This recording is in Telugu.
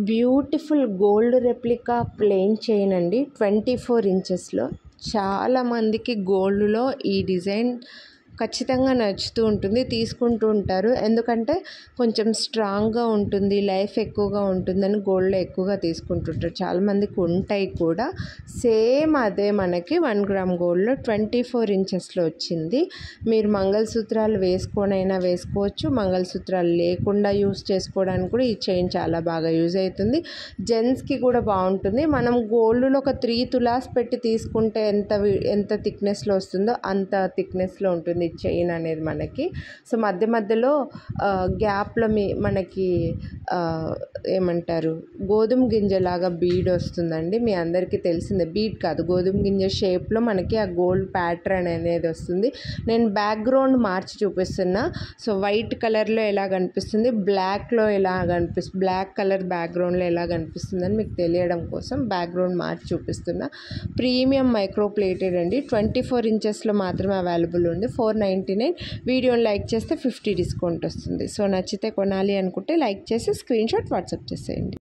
Beautiful gold replica plain chain అండి, 24 ఇంచెస్లో. చాలామందికి గోల్డ్లో ఈ డిజైన్ ఖచ్చితంగా నచ్చుతూ ఉంటుంది, తీసుకుంటూ ఉంటారు. ఎందుకంటే కొంచెం స్ట్రాంగ్గా ఉంటుంది, లైఫ్ ఎక్కువగా ఉంటుందని గోల్డ్లో ఎక్కువగా తీసుకుంటుంటారు. చాలామందికి ఉంటాయి కూడా. సేమ్ అదే మనకి 1 గ్రామ్ గోల్డ్లో 24 ఇంచెస్లో వచ్చింది. మీరు మంగళసూత్రాలు వేసుకొనైనా వేసుకోవచ్చు, మంగళసూత్రాలు లేకుండా యూస్ చేసుకోవడానికి కూడా ఈ చైన్ చాలా బాగా యూజ్ అవుతుంది. జెంట్స్కి కూడా బాగుంటుంది. మనం గోల్డ్లో ఒక 3 తులాస్ పెట్టి తీసుకుంటే ఎంత థిక్నెస్లో వస్తుందో అంత థిక్నెస్లో ఉంటుంది చైన్ అనేది మనకి. సో మధ్య మధ్యలో గ్యాప్లో మనకి ఏమంటారు, గోధుమ గింజలాగా బీడ్ వస్తుందండి. మీ అందరికీ తెలిసిందే, బీడ్ కాదు, గోధుమ గింజ షేప్లో మనకి ఆ గోల్డ్ ప్యాటర్న్ అనేది వస్తుంది. నేను బ్యాక్గ్రౌండ్ మార్చి చూపిస్తున్నా. సో వైట్ కలర్లో ఎలా కనిపిస్తుంది, బ్లాక్లో ఎలా కనిపిస్తుంది, బ్లాక్ కలర్ బ్యాక్గ్రౌండ్లో ఎలా కనిపిస్తుందని మీకు తెలియడం కోసం బ్యాక్గ్రౌండ్ మార్చి చూపిస్తున్నా. ప్రీమియం మైక్రో ప్లేటెడ్ అండి, 24 ఇంచెస్లో మాత్రమే అవైలబుల్ ఉంది. 499. వీడియోని లైక్ చేస్తే 50 డిస్కౌంట్ వస్తుంది. సో నచ్చితే కొనాలి అనుకుంటే లైక్ చేసి స్క్రీన్ షాట్ వాట్సాప్ చేసేయండి.